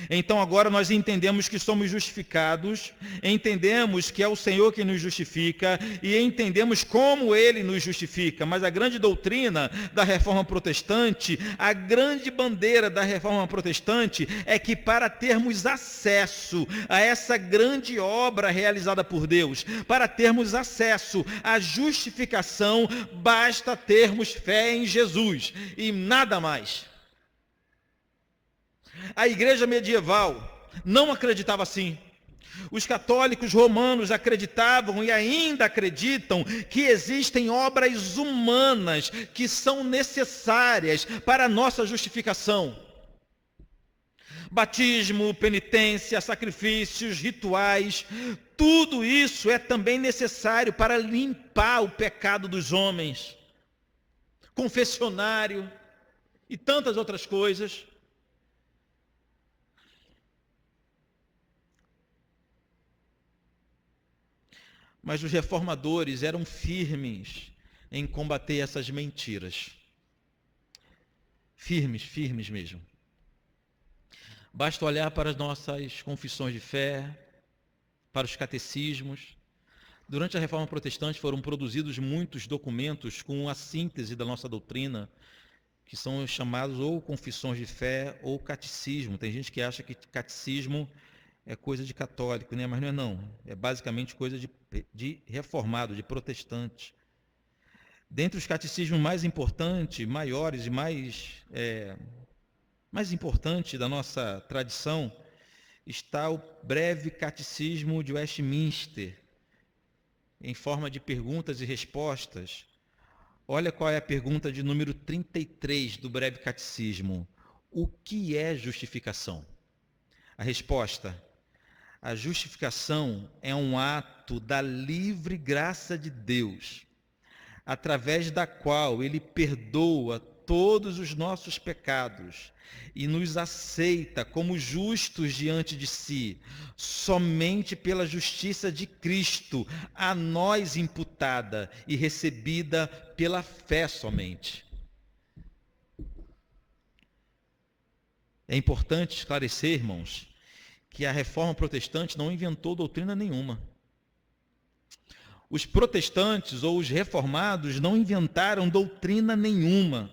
Então agora nós entendemos que somos justificados, entendemos que é o Senhor que nos justifica e entendemos como Ele nos justifica. Mas a grande doutrina da Reforma Protestante, a grande bandeira da Reforma Protestante é que para termos acesso a essa grande obra realizada por Deus, para termos acesso à justificação, basta termos fé em Jesus e nada mais. A igreja medieval não acreditava assim. Os católicos romanos acreditavam e ainda acreditam que existem obras humanas que são necessárias para a nossa justificação. Batismo, penitência, sacrifícios, rituais, tudo isso é também necessário para limpar o pecado dos homens. Confessionário e tantas outras coisas. Mas os reformadores eram firmes em combater essas mentiras. Firmes mesmo. Basta olhar para as nossas confissões de fé, para os catecismos. Durante a Reforma Protestante foram produzidos muitos documentos com a síntese da nossa doutrina, que são chamados ou confissões de fé ou catecismo. Tem gente que acha que catecismo é coisa de católico, né? Mas não é não. É basicamente coisa de reformado, de protestante. Dentre os catecismos mais importantes, maiores e mais importantes da nossa tradição, está o breve catecismo de Westminster, em forma de perguntas e respostas. Olha qual é a pergunta de número 33 do breve catecismo. O que é justificação? A resposta: a justificação é um ato da livre graça de Deus, através da qual Ele perdoa todos os nossos pecados e nos aceita como justos diante de si, somente pela justiça de Cristo, a nós imputada e recebida pela fé somente. É importante esclarecer, irmãos, que a Reforma Protestante não inventou doutrina nenhuma. Os protestantes ou os reformados não inventaram doutrina nenhuma,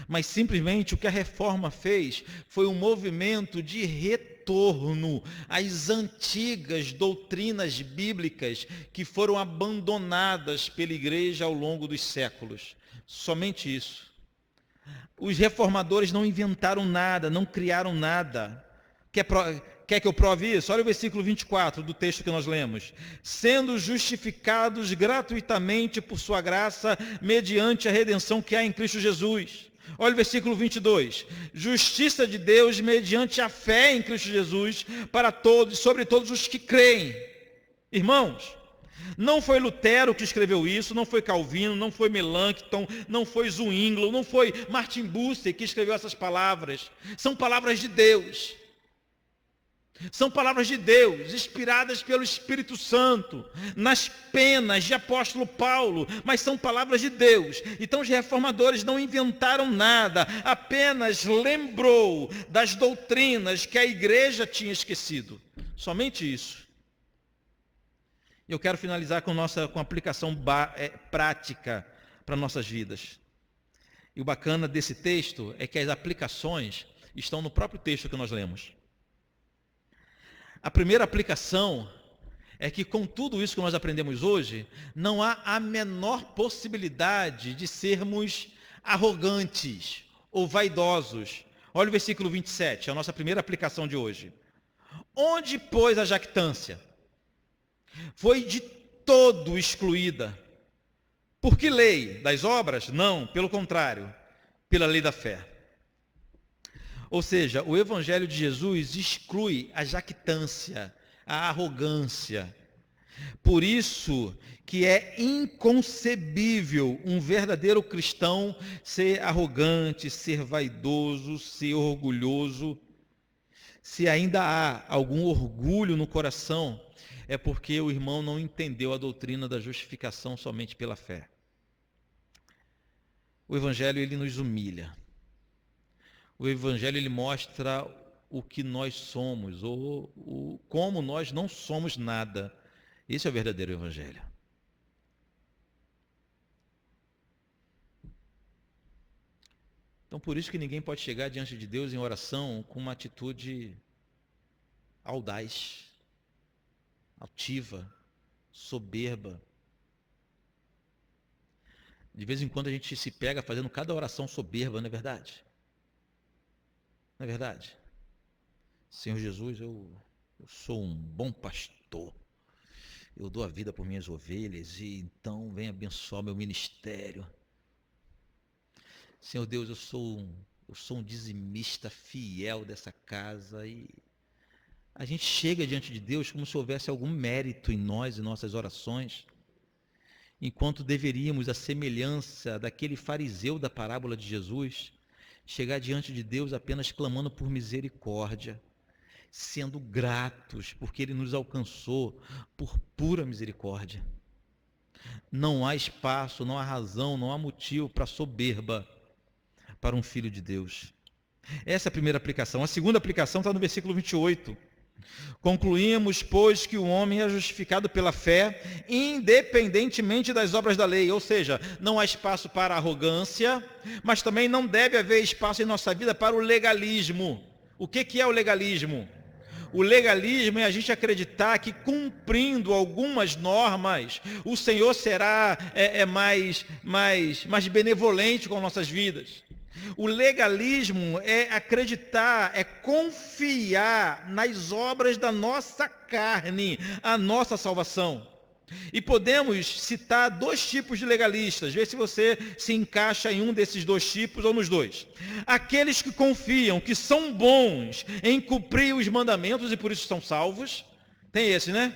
mas simplesmente o que a Reforma fez foi um movimento de retorno às antigas doutrinas bíblicas que foram abandonadas pela igreja ao longo dos séculos. Somente isso. Os reformadores não inventaram nada, não criaram nada. Quer que eu prove isso? Olha o versículo 24 do texto que nós lemos. Sendo justificados gratuitamente por sua graça, mediante a redenção que há em Cristo Jesus. Olha o versículo 22. Justiça de Deus mediante a fé em Cristo Jesus para todos, sobre todos os que creem. Irmãos, Não foi Lutero que escreveu isso, não foi Calvino, não foi Melanchthon, não foi Zwingli, não foi Martin Bucer que escreveu essas palavras. São palavras de Deus. São palavras de Deus, inspiradas pelo Espírito Santo, nas penas de apóstolo Paulo, mas são palavras de Deus. Então os reformadores não inventaram nada, apenas lembrou das doutrinas que a igreja tinha esquecido. Somente isso. Eu quero finalizar com aplicação prática para nossas vidas. E o bacana desse texto é que as aplicações estão no próprio texto que nós lemos. A primeira aplicação é que com tudo isso que nós aprendemos hoje, não há a menor possibilidade de sermos arrogantes ou vaidosos. Olha o versículo 27, a nossa primeira aplicação de hoje. Onde, pois, a jactância? Foi de todo excluída. Por que lei? Das obras? Não, pelo contrário, pela lei da fé. Ou seja, o Evangelho de Jesus exclui a jactância, a arrogância. Por isso que é inconcebível um verdadeiro cristão ser arrogante, ser vaidoso, ser orgulhoso. Se ainda há algum orgulho no coração, é porque o irmão não entendeu a doutrina da justificação somente pela fé. O Evangelho, ele nos humilha. O Evangelho, ele mostra o que nós somos, ou como nós não somos nada. Esse é o verdadeiro Evangelho. Então, por isso que ninguém pode chegar diante de Deus em oração com uma atitude audaz, altiva, soberba. De vez em quando a gente se pega fazendo cada oração soberba, não é verdade? Não é verdade? Senhor Jesus, eu sou um bom pastor. Eu dou a vida por minhas ovelhas e então vem abençoar meu ministério. Senhor Deus, eu sou um dizimista fiel dessa casa e a gente chega diante de Deus como se houvesse algum mérito em nós e nossas orações, enquanto deveríamos, à semelhança daquele fariseu da parábola de Jesus, chegar diante de Deus apenas clamando por misericórdia, sendo gratos porque Ele nos alcançou por pura misericórdia. Não há espaço, não há razão, não há motivo para soberba para um filho de Deus. Essa é a primeira aplicação. A segunda aplicação está no versículo 28. Concluímos, pois, que o homem é justificado pela fé, independentemente das obras da lei. Ou seja, não há espaço para a arrogância, mas também não deve haver espaço em nossa vida para o legalismo. O que é o legalismo? O legalismo é a gente acreditar que cumprindo algumas normas, o Senhor será mais benevolente com nossas vidas. O legalismo é acreditar, é confiar nas obras da nossa carne, a nossa salvação. E podemos citar dois tipos de legalistas, ver se você se encaixa em um desses dois tipos ou nos dois. Aqueles que confiam que são bons em cumprir os mandamentos e por isso são salvos. Tem esse, né?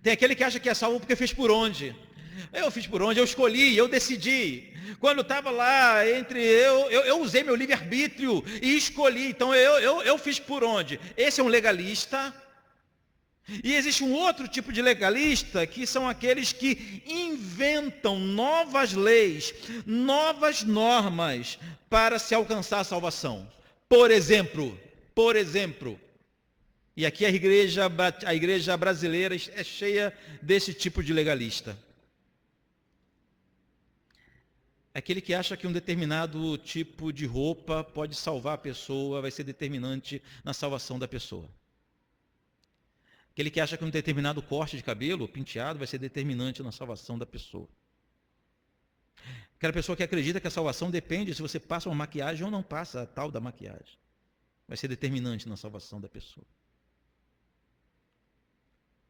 Tem aquele que acha que é salvo porque fez por onde. Eu fiz por onde, eu escolhi, eu decidi. Quando estava lá eu usei meu livre-arbítrio e escolhi, então eu fiz por onde. Esse é um legalista. E existe um outro tipo de legalista, que são aqueles que inventam novas leis, novas normas para se alcançar a salvação. Por exemplo, e aqui a igreja brasileira é cheia desse tipo de legalista. Aquele que acha que um determinado tipo de roupa pode salvar a pessoa, vai ser determinante na salvação da pessoa. Aquele que acha que um determinado corte de cabelo, penteado, vai ser determinante na salvação da pessoa. Aquela pessoa que acredita que a salvação depende se você passa uma maquiagem ou não passa a tal da maquiagem. Vai ser determinante na salvação da pessoa.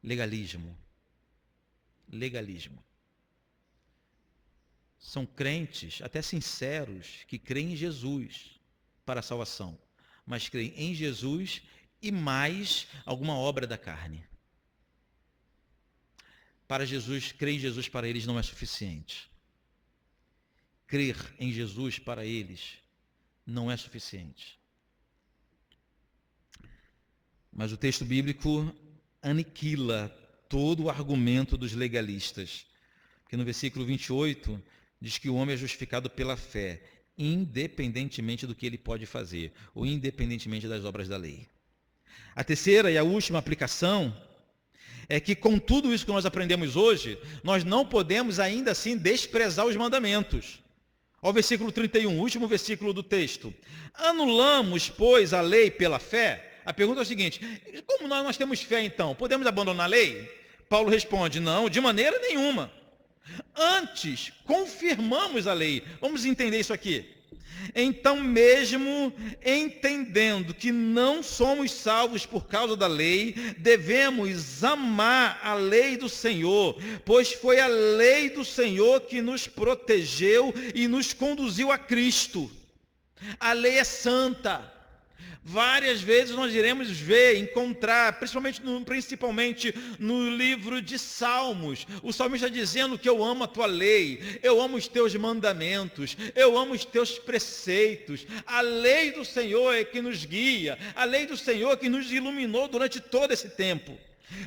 Legalismo. São crentes, até sinceros, que creem em Jesus para a salvação, mas creem em Jesus e mais alguma obra da carne. para Jesus, crer em Jesus para eles não é suficiente. Crer em Jesus para eles não é suficiente. Mas o texto bíblico aniquila todo o argumento dos legalistas. Porque no versículo 28 diz que o homem é justificado pela fé, independentemente do que ele pode fazer, ou independentemente das obras da lei. A terceira e a última aplicação é que com tudo isso que nós aprendemos hoje, nós não podemos ainda assim desprezar os mandamentos. Ao versículo 31, último versículo do texto. Anulamos, pois, a lei pela fé? A pergunta é a seguinte: como nós temos fé então? Podemos abandonar a lei? Paulo responde: não, de maneira nenhuma. Antes, confirmamos a lei. Vamos entender isso aqui. Então, mesmo entendendo que não somos salvos por causa da lei, devemos amar a lei do Senhor, pois foi a lei do Senhor que nos protegeu e nos conduziu a Cristo. A lei é santa. Várias vezes nós iremos ver, encontrar, principalmente no livro de Salmos, o salmista dizendo que eu amo a tua lei, eu amo os teus mandamentos, eu amo os teus preceitos. A lei do Senhor é que nos guia, a lei do Senhor é que nos iluminou durante todo esse tempo.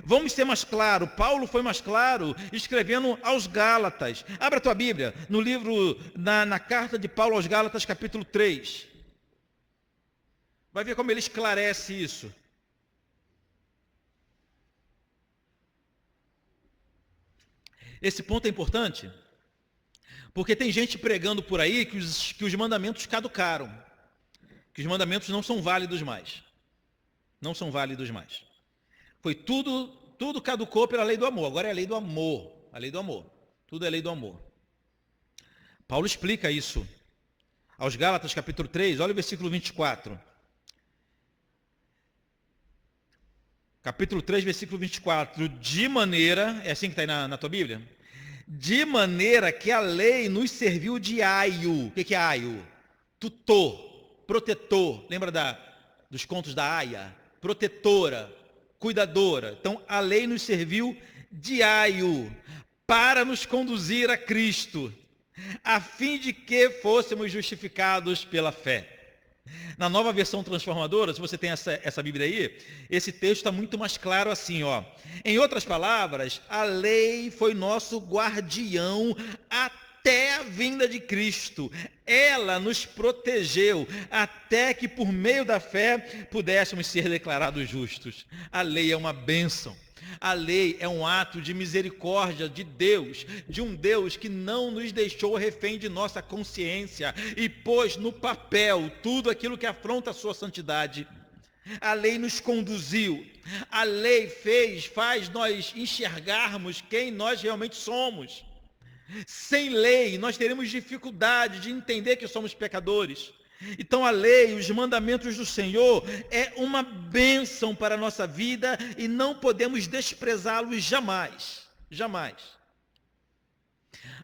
Vamos ser mais claro, Paulo foi mais claro escrevendo aos Gálatas. Abra a tua Bíblia no livro, na carta de Paulo aos Gálatas, capítulo 3. Vai ver como ele esclarece isso. Esse ponto é importante, porque tem gente pregando por aí que os mandamentos caducaram, que os mandamentos não são válidos mais. Não são válidos mais. Foi tudo caducou pela lei do amor, agora é a lei do amor. A lei do amor. Tudo é lei do amor. Paulo explica isso aos Gálatas, capítulo 3, olha o versículo 24. Capítulo 3, versículo 24. De maneira, é assim que está aí na tua Bíblia? De maneira que a lei nos serviu de aio. O que é aio? Tutor, protetor. Lembra dos contos da Aia? Protetora, cuidadora. Então, a lei nos serviu de aio para nos conduzir a Cristo, a fim de que fôssemos justificados pela fé. Na Nova Versão Transformadora, se você tem essa Bíblia aí, esse texto está muito mais claro assim, ó. Em outras palavras, a lei foi nosso guardião até a vinda de Cristo. Ela nos protegeu até que por meio da fé pudéssemos ser declarados justos. A lei é uma bênção. A lei é um ato de misericórdia de Deus, de um Deus que não nos deixou refém de nossa consciência e pôs no papel tudo aquilo que afronta a sua santidade. A lei nos conduziu, a lei faz nós enxergarmos quem nós realmente somos. Sem lei, nós teremos dificuldade de entender que somos pecadores. Então a lei, os mandamentos do Senhor é uma bênção para a nossa vida e não podemos desprezá-los jamais, jamais.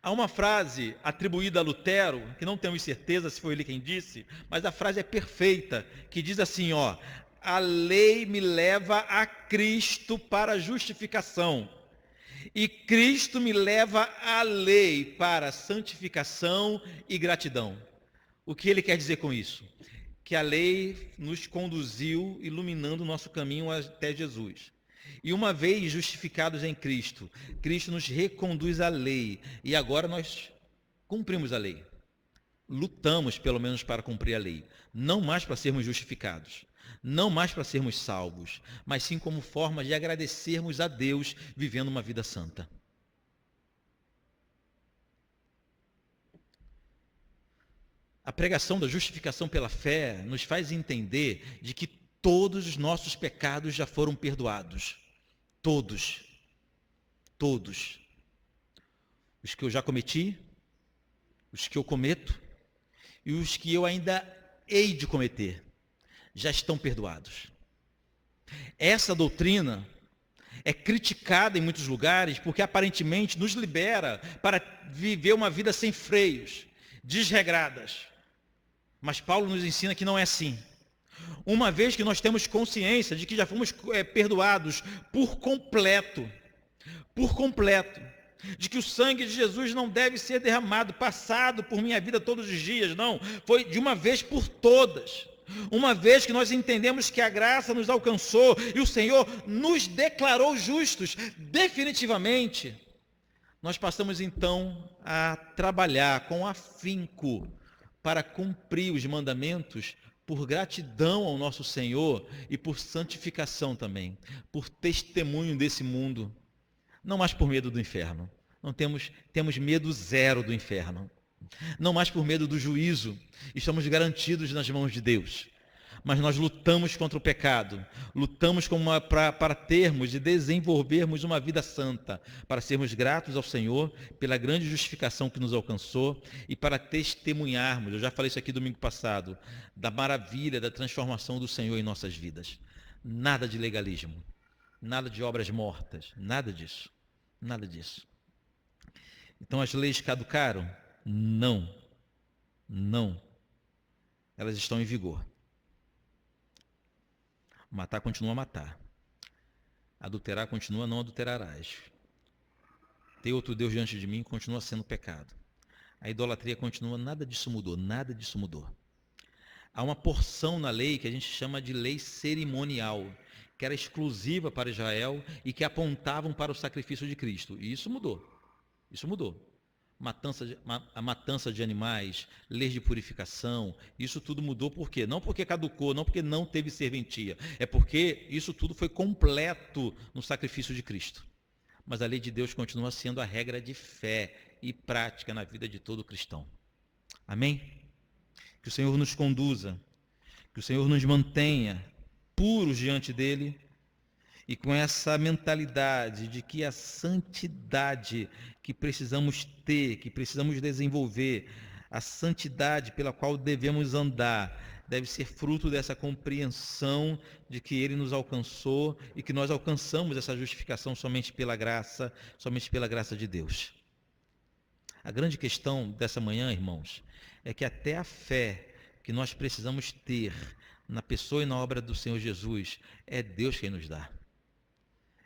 Há uma frase atribuída a Lutero, que não temos certeza se foi ele quem disse, mas a frase é perfeita, que diz assim, ó: a lei me leva a Cristo para a justificação, e Cristo me leva à lei para a santificação e gratidão. O que ele quer dizer com isso? Que a lei nos conduziu iluminando o nosso caminho até Jesus. E uma vez justificados em Cristo, Cristo nos reconduz à lei. E agora nós cumprimos a lei. Lutamos pelo menos para cumprir a lei. Não mais para sermos justificados. Não mais para sermos salvos. Mas sim como forma de agradecermos a Deus vivendo uma vida santa. A pregação da justificação pela fé nos faz entender de que todos os nossos pecados já foram perdoados. Todos. Todos. Os que eu já cometi, os que eu cometo e os que eu ainda hei de cometer, já estão perdoados. Essa doutrina é criticada em muitos lugares porque aparentemente nos libera para viver uma vida sem freios, desregradas. Mas Paulo nos ensina que não é assim. Uma vez que nós temos consciência de que já fomos perdoados por completo, por completo, de que o sangue de Jesus não deve ser derramado, passado por minha vida todos os dias, não, foi de uma vez por todas. Uma vez que nós entendemos que a graça nos alcançou e o Senhor nos declarou justos, definitivamente, nós passamos então a trabalhar com afinco para cumprir os mandamentos por gratidão ao nosso Senhor e por santificação também, por testemunho desse mundo, não mais por medo do inferno. Não temos medo zero do inferno. Não mais por medo do juízo, estamos garantidos nas mãos de Deus. Mas nós lutamos contra o pecado, lutamos para termos e desenvolvermos uma vida santa, para sermos gratos ao Senhor pela grande justificação que nos alcançou e para testemunharmos, eu já falei isso aqui domingo passado, da maravilha, da transformação do Senhor em nossas vidas. Nada de legalismo, nada de obras mortas, nada disso, nada disso. Então as leis caducaram? Não. Elas estão em vigor. Matar continua a matar. Adulterar continua a não adulterarás. Ter outro Deus diante de mim continua sendo pecado. A idolatria continua, nada disso mudou. Há uma porção na lei que a gente chama de lei cerimonial, que era exclusiva para Israel e que apontavam para o sacrifício de Cristo. E isso mudou. A matança de animais, leis de purificação, isso tudo mudou por quê? Não porque caducou, não porque não teve serventia, é porque isso tudo foi completo no sacrifício de Cristo. Mas a lei de Deus continua sendo a regra de fé e prática na vida de todo cristão. Amém? Que o Senhor nos conduza, que o Senhor nos mantenha puros diante dEle, e com essa mentalidade de que a santidade que precisamos ter, que precisamos desenvolver, a santidade pela qual devemos andar, deve ser fruto dessa compreensão de que Ele nos alcançou e que nós alcançamos essa justificação somente pela graça de Deus. A grande questão dessa manhã, irmãos, é que até a fé que nós precisamos ter na pessoa e na obra do Senhor Jesus, é Deus quem nos dá.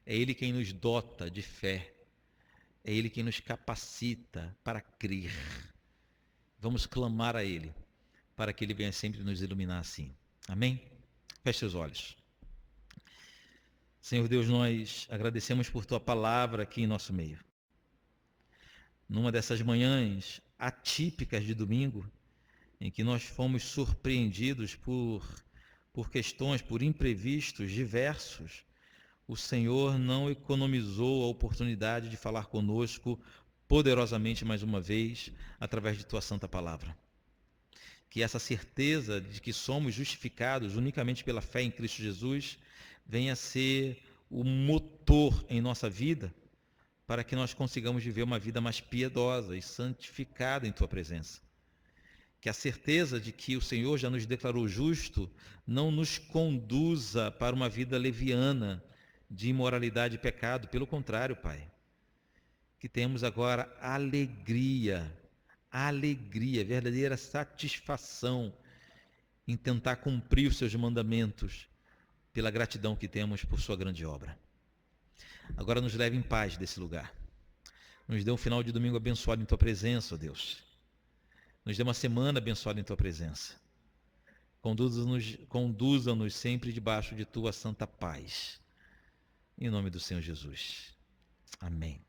É Ele quem nos dota de fé. É Ele quem nos capacita para crer. Vamos clamar a Ele, para que Ele venha sempre nos iluminar assim. Amém? Feche seus olhos. Senhor Deus, nós agradecemos por Tua palavra aqui em nosso meio. Numa dessas manhãs atípicas de domingo, em que nós fomos surpreendidos por questões, por imprevistos diversos, o Senhor não economizou a oportunidade de falar conosco poderosamente mais uma vez, através de Tua santa palavra. Que essa certeza de que somos justificados unicamente pela fé em Cristo Jesus venha a ser o motor em nossa vida para que nós consigamos viver uma vida mais piedosa e santificada em Tua presença. Que a certeza de que o Senhor já nos declarou justo não nos conduza para uma vida leviana, de imoralidade e pecado. Pelo contrário, Pai, que temos agora alegria, verdadeira satisfação em tentar cumprir os Seus mandamentos pela gratidão que temos por Sua grande obra. Agora nos leve em paz desse lugar. Nos dê um final de domingo abençoado em Tua presença, ó Deus. Nos dê uma semana abençoada em Tua presença. Conduza-nos sempre debaixo de Tua santa paz. Em nome do Senhor Jesus. Amém.